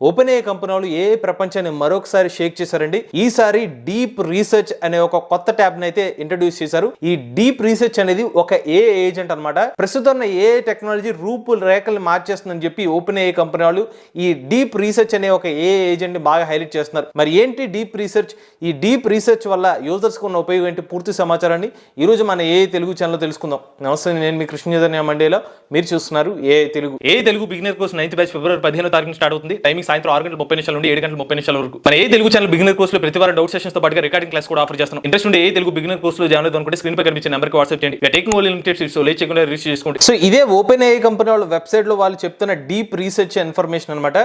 OpenAI company వాళ్ళు ఏ ప్రపంచాన్ని మరొకసారి షేక్ చేశారండి. ఈసారి డీప్ రీసెర్చ్ అనే ఒక కొత్త ట్యాబ్ అయితే ఇంట్రడ్యూస్ చేశారు. ఈ డీప్ రీసెర్చ్ అనేది ఒక ఏ ఏజెంట్ అన్నమాట. ప్రస్తుతం ఏ టెక్నాలజీ రూపులు రేఖలు మార్చేస్తుందని చెప్పి ఓపెన్ఏఐ కంపెనీ వాళ్ళు ఈ డీప్ రీసెర్చ్ అనే ఒక ఏ ఏజెంట్ ని బాగా హైలైట్ చేస్తున్నారు. మరి ఏంటి డీప్ రీసెర్చ్? ఈ డీప్ రీసెర్చ్ వల్ల యూజర్స్ కు ఉన్న ఉపయోగం ఏంటి? పూర్తి సమాచారాన్ని ఈ రోజు మన ఏ తెలుగు ఛానల్ తెలుసుకుందాం. నమస్తే, నేను మీ కృష్ణ చైతన్య మండేలో, మీరు చూస్తున్నారు A Telugu. A Telugu beginner course 9th batch February 15వ తారీఖున స్టార్ట్ అవుతుంది. టైమింగ్ సాయంత్రం 6:30 నుండి 7:30 వరకు. మన ఏ తెలుగు ఛానల్ బిగినర్ కోర్స్ లో ప్రతి వారం డౌట్ సెషన్స్ తో పాటుగా రికార్డింగ్ క్లాస్ కూడా ఆఫర్ చేస్తున్నాం. ఇంట్రెస్ట్ ఉంటే ఏ తెలుగు బిగినర్ కోర్స్ లో జాయిన్ అవుతాం అనుకుంటే స్క్రీన్ పై కనిపించే నెంబర్ కి వాట్సాప్ చేయండి. Taking only limited seats, so late చేయకుండా రిజిస్టర్ చేసుకోండి. సో ఇదే ఓపెన్ఏఐ కంపెనీ వాళ్ళ వెబ్సైట్ లో వాళ్ళు చెప్తున్న డీప్ రీసెర్చ్ ఇన్ఫర్మేషన్ అనమాట.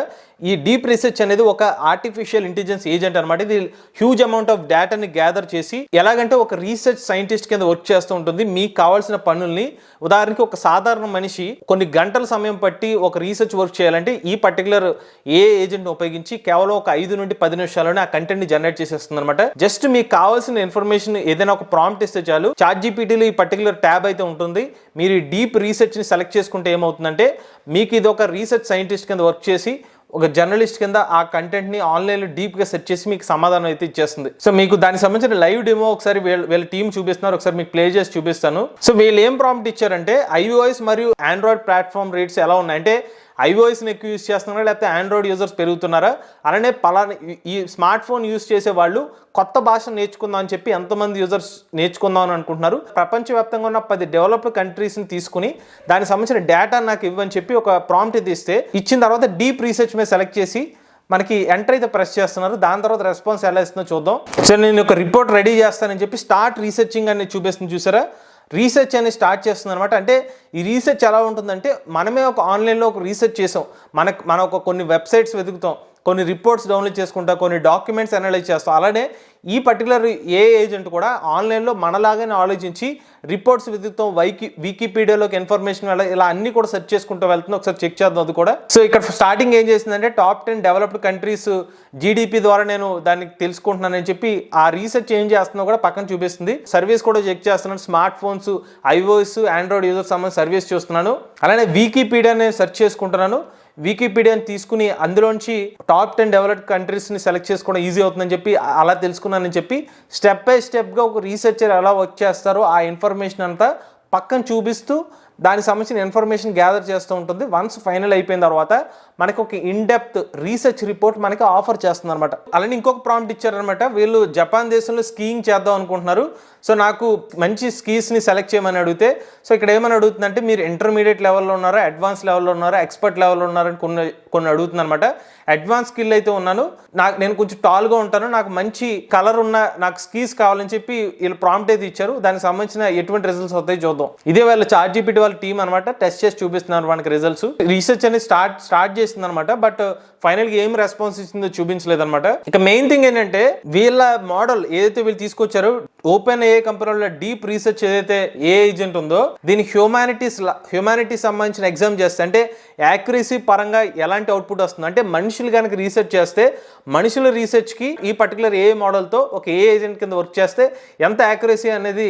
ఈ డీప్ రీసెర్చ్ అనేది ఒక ఆర్టిఫిషియల్ ఇంటెలిజెన్స్ ఏజెంట్ అనమాట. ఇది హ్యూజ్ అమౌంట్ ఆఫ్ డేటాని గ్యాదర్ చేసి ఎలాగంటే ఒక రీసెర్చ్ సైంటిస్ట్ కింద వర్క్ చేస్తూ ఉంటుంది. మీకు కావాల్సిన పనుల్ని, ఉదాహరణకి ఒక సాధారణ మనిషి కొన్ని గంటల సమయం పట్టి ఒక రీసెర్చ్ వర్క్ చేయాలంటే ఈ పర్టికులర్ ఏ ఏజెంట్ ఉపయోగించి కేవలం ఒక 5 నుండి 10 నిమిషాల్లోనే ఆ కంటెంట్ ని జనరేట్ చేసేస్తుంది అనమాట. జస్ట్ మీకు కావాల్సిన ఇన్ఫర్మేషన్ ఏదైనా ఒక ప్రాంప్ట్ ఇస్తే చాలు, ChatGPTలో ఈ పర్టికులర్ ట్యాబ్ అయితే ఉంటుంది. మీరు ఈ డీప్ రీసెర్చ్ ని సెలెక్ట్ చేసుకుంటే ఏమవుతుందంటే మీకు ఇది ఒక రీసెర్చ్ సైంటిస్ట్ కింద వర్క్ చేసి ఒక జర్నలిస్ట్ కింద ఆ కంటెంట్ ని ఆన్లైన్ లో డీప్ గా సెర్చ్ చేసి మీకు సమాధానం అయితే ఇచ్చేస్తుంది. సో మీకు దానికి సంబంధించిన లైవ్ డెమో ఒకసారి వీళ్ళ టీం చూపిస్తున్నారు, ఒకసారి మీకు ప్లే చేసి చూపిస్తాను. సో వీళ్ళు ఏం ప్రాంప్ట్ ఇచ్చారంటే iOS మరియు ఆండ్రాయిడ్ ప్లాట్ఫామ్ రేట్స్ ఎలా ఉన్నాయంటే iOSని ఎక్కువ యూజ్ చేస్తున్నారా లేకపోతే ఆండ్రాయిడ్ యూజర్స్ పెరుగుతున్నారా, అలానే పలానా ఈ స్మార్ట్ ఫోన్ యూజ్ చేసే వాళ్ళు కొత్త భాష నేర్చుకుందాం అని చెప్పి ఎంతమంది యూజర్స్ నేర్చుకుందాం అని అనుకుంటున్నారు, ప్రపంచవ్యాప్తంగా ఉన్న 10 డెవలప్డ్ కంట్రీస్ని తీసుకుని దానికి సంబంధించిన డేటా నాకు ఇవ్వని చెప్పి ఒక ప్రాంప్ట్ ఇది ఇచ్చిన తర్వాత డీప్ రీసెర్చ్ మీద సెలెక్ట్ చేసి మనకి ఎంటర్ అయితే ప్రెస్ చేస్తున్నారు. దాని తర్వాత రెస్పాన్స్ ఎలా ఇస్తుందో చూద్దాం. సో నేను ఒక రిపోర్ట్ రెడీ చేస్తానని చెప్పి స్టార్ట్ రీసెర్చింగ్ అని చూపిస్తుంది, చూసారా? రీసెర్చ్ అనేది స్టార్ట్ చేస్తుంది అనమాట. అంటే ఈ రీసెర్చ్ ఎలా ఉంటుందంటే మనమే ఒక ఆన్లైన్లో ఒక రీసెర్చ్ చేసాం, మనం ఒక కొన్ని వెబ్సైట్స్ వెతుకుతాం, కొన్ని రిపోర్ట్స్ డౌన్లోడ్ చేసుకుంటాం, కొన్ని డాక్యుమెంట్స్ అనలైజ్ చేస్తాం. అలానే ఈ పర్టికులర్ ఏ ఏజెంట్ కూడా ఆన్లైన్లో మనలాగానే ఆలోచించి రిపోర్ట్స్ వెతుకుతాం, వికీపీడియాలోకి ఇన్ఫర్మేషన్ ఇలా అన్ని కూడా సెర్చ్ చేసుకుంటూ వెళ్తున్నాం. ఒకసారి చెక్ చేద్దాం అది కూడా. సో ఇక్కడ స్టార్టింగ్ ఏం చేసిందంటే టాప్ 10 డెవలప్డ్ కంట్రీస్ జీడిపి ద్వారా నేను దాన్ని తెలుసుకుంటున్నానని చెప్పి ఆ రీసెర్చ్ ఏం చేస్తున్నా కూడా పక్కన చూపిస్తుంది. సర్వీస్ కూడా చెక్ చేస్తున్నాను, smart phones, iOS, Android users సంబంధించిన సర్వీస్ చూస్తున్నాను. అలానే వికీపీడియాని సెర్చ్ చేసుకుంటున్నాను. వికీపీడియాని తీసుకుని అందులోంచి టాప్ 10 డెవలప్డ్ కంట్రీస్ని సెలెక్ట్ చేసుకోవడం ఈజీ అవుతుందని చెప్పి అలా తెలుసుకున్నానని చెప్పి స్టెప్ బై స్టెప్గా ఒక రీసెర్చర్ ఎలా వర్క్ చేస్తారో ఆ ఇన్ఫర్మేషన్ అంతా పక్కన చూపిస్తూ దానికి సంబంధించిన ఇన్ఫర్మేషన్ గ్యాదర్ చేస్తూ ఉంటుంది. వన్స్ ఫైనల్ అయిపోయిన తర్వాత మనకి ఒక ఇన్డెప్త్ రీసెర్చ్ రిపోర్ట్ మనకి ఆఫర్ చేస్తుంది అనమాట. అలానే ఇంకొక ప్రాంప్ట్ ఇచ్చారనమాట. వీళ్ళు జపాన్ దేశంలో స్కీయింగ్ చేద్దాం అనుకుంటున్నారు. సో నాకు మంచి స్కీస్ని సెలెక్ట్ చేయమని అడిగితే, సో ఇక్కడ ఏమని అడుగుతుందంటే మీరు ఇంటర్మీడియట్ లెవెల్లో ఉన్నారా, అడ్వాన్స్ లెవెల్లో ఉన్నారా, ఎక్స్పర్ట్ లెవెల్లో ఉన్నారని కొన్ని అడుగుతుంది అనమాట. అడ్వాన్స్ స్కిల్ అయితే ఉన్నాను, నేను కొంచెం టాల్గా ఉంటాను, నాకు మంచి కలర్ ఉన్న నాకు స్కీస్ కావాలని చెప్పి వీళ్ళు ప్రాంప్ట్ అయితే ఇచ్చారు. దానికి సంబంధించిన ఎటువంటి రిజల్ట్స్ అవుతాయి చూద్దాం. ఇదే వాళ్ళ ChatGPT వాళ్ళ టీం అనమాట టెస్ట్ చేసి చూపిస్తున్నారు మనకి రిజల్ట్స్. రీసెర్చ్ అనేది స్టార్ట్ చేసింది అనమాట. బట్ ఫైనల్ గా ఏం రెస్పాన్స్ ఇచ్చిందో చూపించలేదు అనమాట. ఇక మెయిన్ థింగ్ ఏంటంటే వీళ్ళ మోడల్ ఏదైతే వీళ్ళు తీసుకొచ్చారో ఓపెన్ఏఐ కంపెనీలో డీప్ రీసెర్చ్ ఏదైతే ఏ ఏజెంట్ ఉందో దీని హ్యూమానిటీ సంబంధించిన ఎగ్జామ్ చేస్తే అంటే యాక్యురసీ పరంగా ఎలాంటి అవుట్పుట్ వస్తుంది అంటే మనుషులు కనుక రీసెర్చ్ చేస్తే మనుషుల రీసెర్చ్కి ఈ పర్టికులర్ ఏ మోడల్తో ఒక ఏ ఏజెంట్ కింద వర్క్ చేస్తే ఎంత యాక్యురసీ అనేది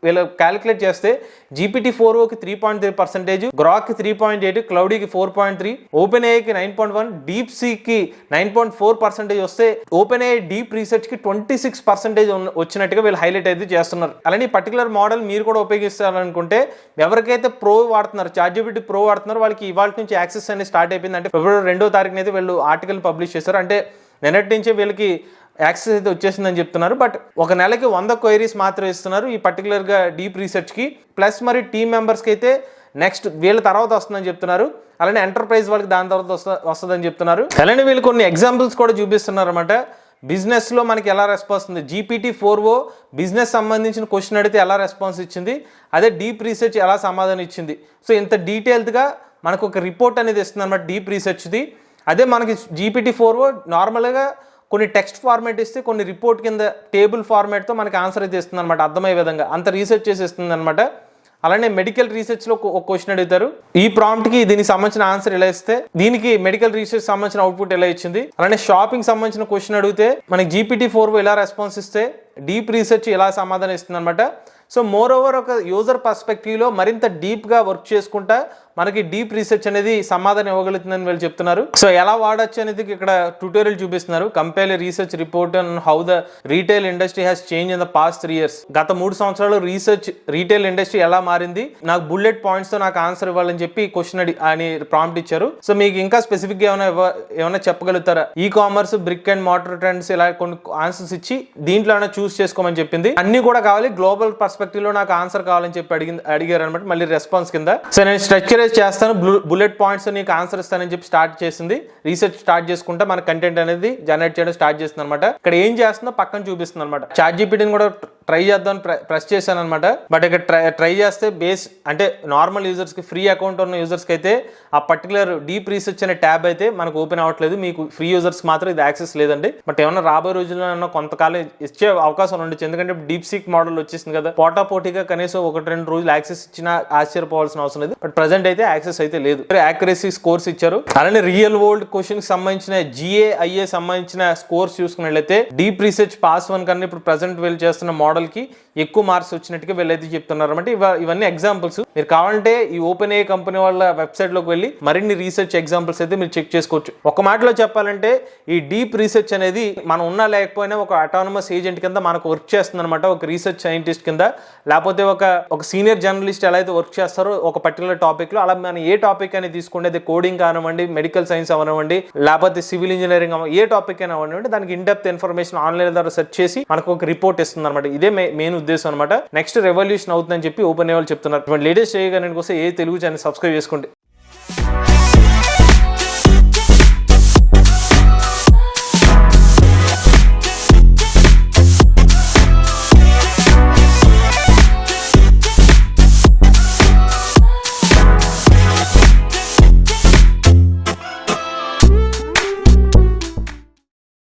వీళ్ళు క్యాలిక్యులేట్ చేస్తే GPT-4oకి 3.3%, గ్రాక్కి 3.8, క్లౌడీకి 4.3, ఓపెన్ఏఐకి 9.1, డీప్సీకి 9.4% వస్తే ఓపెన్ఏఐ డీప్ రీసెర్చ్కి 26% వచ్చినట్టుగా వీళ్ళు హైలైట్ అయితే చేస్తున్నారు. అలానే ఈ పర్టికులర్ మోడల్ మీరు కూడా ఉపయోగిస్తారనుకుంటే ఎవరికైతే ప్రో వాడుతున్నారు, ChatGPT ప్రో వాడుతున్నారు, వాళ్ళకి ఇవాళ నుంచి యాక్సెస్ అనేది స్టార్ట్ అయిపోయింది. అంటే ఫిబ్రవరి 2వ తారీఖున అయితే వీళ్ళు ఆర్టికల్ పబ్లిష్ చేశారు. అంటే నిన్నటి నుంచే వీళ్ళకి యాక్సెస్ అయితే వచ్చేసిందని చెప్తున్నారు. బట్ ఒక నెలకి 100 క్వైరీస్ మాత్రమే ఇస్తున్నారు ఈ పర్టికులర్గా డీప్ రీసెర్చ్కి. ప్లస్ మరి టీమ్ మెంబర్స్కి అయితే నెక్స్ట్ వీళ్ళ తర్వాత వస్తుందని చెప్తున్నారు. అలానే ఎంటర్ప్రైజ్ వాళ్ళకి దాని తర్వాత వస్తుందని చెప్తున్నారు. అలానే వీళ్ళు కొన్ని ఎగ్జాంపుల్స్ కూడా చూపిస్తున్నారు అనమాట. బిజినెస్లో మనకి ఎలా రెస్పాన్స్ ఉంది, GPT-4o బిజినెస్ సంబంధించిన క్వశ్చన్ అడిగితే ఎలా రెస్పాన్స్ ఇచ్చింది, అదే డీప్ రీసెర్చ్ ఎలా సమాధానం ఇచ్చింది. సో ఇంత డీటెయిల్డ్గా మనకు ఒక రిపోర్ట్ అనేది ఇస్తుంది అనమాట డీప్ రీసెర్చ్ది. అదే మనకి GPT-4o నార్మల్గా కొన్ని టెక్స్ట్ ఫార్మాట్ ఇస్తే కొన్ని రిపోర్ట్ కింద టేబుల్ ఫార్మాట్తో మనకి ఆన్సర్ అయితే ఇస్తుంది అనమాట, అర్థమయ్యే విధంగా అంత రీసెర్చ్ చేసి ఇస్తుంది అనమాట. అలానే మెడికల్ రీసెర్చ్లో ఒక క్వశ్చన్ అడుగుతారు, ఈ ప్రాంప్ట్కి దీనికి సంబంధించిన ఆన్సర్ ఎలా ఇస్తే దీనికి మెడికల్ రీసెర్చ్ సంబంధించిన అవుట్పుట్ ఎలా ఇచ్చింది. అలానే షాపింగ్ సంబంధించిన క్వశ్చన్ అడిగితే మనకి GPT-4o ఎలా రెస్పాన్స్ ఇస్తే డీప్ రీసెర్చ్ ఎలా సమాధానం ఇస్తుంది అనమాట. సో మోర్ ఓవర్ ఒక యూజర్ పర్స్పెక్టివ్లో మరింత డీప్గా వర్క్ చేసుకుంటా మనకి డీప్ రీసెర్చ్ అనేది సమాధానం ఇవ్వగలుగుతుందని వీళ్ళు చెప్తున్నారు. సో ఎలా వాడచ్చు అనేది ఇక్కడ ట్యూటోరియల్ చూపిస్తున్నారు. Compile research report on how the retail industry has change in the past 3 years. గత 3 సంవత్సరాలు రీటైల్ ఇండస్ట్రీ ఎలా మారింది, నాకు బుల్లెట్ పాయింట్స్ తో నాకు ఆన్సర్ ఇవ్వాలని చెప్పి క్వశ్చన్ అని ప్రాంప్ట్ ఇచ్చారు. సో మీకు ఇంకా స్పెసిఫిక్ గా ఏమైనా చెప్పగలుగుతారా, e commerce, brick and motor trends, ఇలా కొన్ని ఆన్సర్స్ ఇచ్చి దీంట్లో ఏమైనా చూస్ చేసుకోమని చెప్పింది. అన్ని కూడా కావాలి, గ్లోబల్ పర్స్పెక్టివ్ లో నాకు ఆన్సర్ కావాలని చెప్పి అడిగారు అనమాట. మళ్ళీ రెస్పాన్స్ కింద సో నేను స్ట్రక్చరైజ్ చేస్తాను, బుల్లెట్ పాయింట్స్ నీకు ఆన్సర్ ఇస్తానని చెప్పి స్టార్ట్ చేసింది. రీసెర్చ్ స్టార్ట్ చేసుకుంటే మన కంటెంట్ అనేది జనరేట్ చేయడం స్టార్ట్ చేస్తుంది అనమాట. ఇక్కడ ఏం చేస్తుందో పక్కన చూపిస్తుంది అనమాట. ChatGPTని కూడా ట్రై చేద్దాం ప్రెస్ చేశాను అనమాట. బట్ ఇక్కడ ట్రై చేస్తే బేస్ అంటే నార్మల్ యూజర్స్ కి, ఫ్రీ అకౌంట్ ఉన్న యూజర్స్ కి అయితే ఆ పర్టికులర్ డీప్ రీసెర్చ్ అనే ట్యాబ్ అయితే మనకు ఓపెన్ అవ్వట్లేదు. మీకు ఫ్రీ యూజర్స్ మాత్రం ఇది యాక్సెస్ లేదండి. బట్ ఏమన్నా రాబోయే రోజుల్లో కొంతకాలం ఇచ్చే అవకాశం ఉండొచ్చు, ఎందుకంటే డీప్ సీక్ మోడల్ వచ్చేసింది కదా. పోటాపోటీగా కనీసం 1-2 రోజులు యాక్సెస్ ఇచ్చినా ఆశ్చర్యపోవాల్సిన అవసరం లేదు. బట్ ప్రెసెంట్ అయితే యాక్సెస్ అయితే లేదు. యాక్యురసీ స్కోర్స్ ఇచ్చారు. అలానే రియల్ వరల్డ్ క్వశ్చన్ కి సంబంధించిన GA సంబంధించిన స్కోర్స్ చూసుకున్నట్లయితే డీప్ రీసెర్చ్ పాస్ 1 కన్నా ఇప్పుడు ప్రెసెంట్ వీళ్ళు చేస్తున్న మోడల్ కి ఎక్కువ మార్క్స్ వచ్చినట్టుగా వీళ్ళైతే చెప్తున్నారు అంటే. ఇవన్నీ ఎగ్జాంపుల్స్. మీరు కావాలంటే ఈ OpenAI కంపెనీ వాళ్ళ వెబ్సైట్ లోకి వెళ్ళి మరిన్ని రీసెర్చ్ ఎగ్జాంపుల్స్ అయితే మీరు చెక్ చేసుకోవచ్చు. ఒక మాటలో చెప్పాలంటే ఈ డీప్ రీసెర్చ్ అనేది మనం ఉన్నా లేకపోయినా ఒక అటానమస్ ఏజెంట్ కింద మనకు వర్క్ చేస్తుంది అనమాట. ఒక రీసెర్చ్ సైంటిస్ట్ కింద, లేకపోతే ఒక సీనియర్ జర్నలిస్ట్ ఎలా అయితే వర్క్ చేస్తారో ఒక పర్టికులర్ టాపిక్ లో, అలా మనం ఏ టాపిక్ అనేది తీసుకుంటే, అది కోడింగ్ కానివ్వండి, మెడికల్ సైన్స్ అవనివ్వండి, లేకపోతే సివిల్ ఇంజనీరింగ్ ఏ టాపిక్ అయినా అవ్వండి, దానికి ఇన్ డెప్త్ ఇన్ఫర్మేషన్ ఆన్లైన్ ద్వారా సెర్చ్ చేసి మనకు ఒక రిపోర్ట్ ఇస్తుంది అనమాట. ఇదే మెయిన్ ఉద్దేశం అనమాట. నెక్స్ట్ రెవల్యూషన్ అవుతుందని చెప్పి OpenAI వాళ్ళు చెప్తున్నారు. లేటెస్ట్ చేయగానే కోసం తెలుగు ఛానల్ సబ్స్క్రైబ్ చేసుకోండి.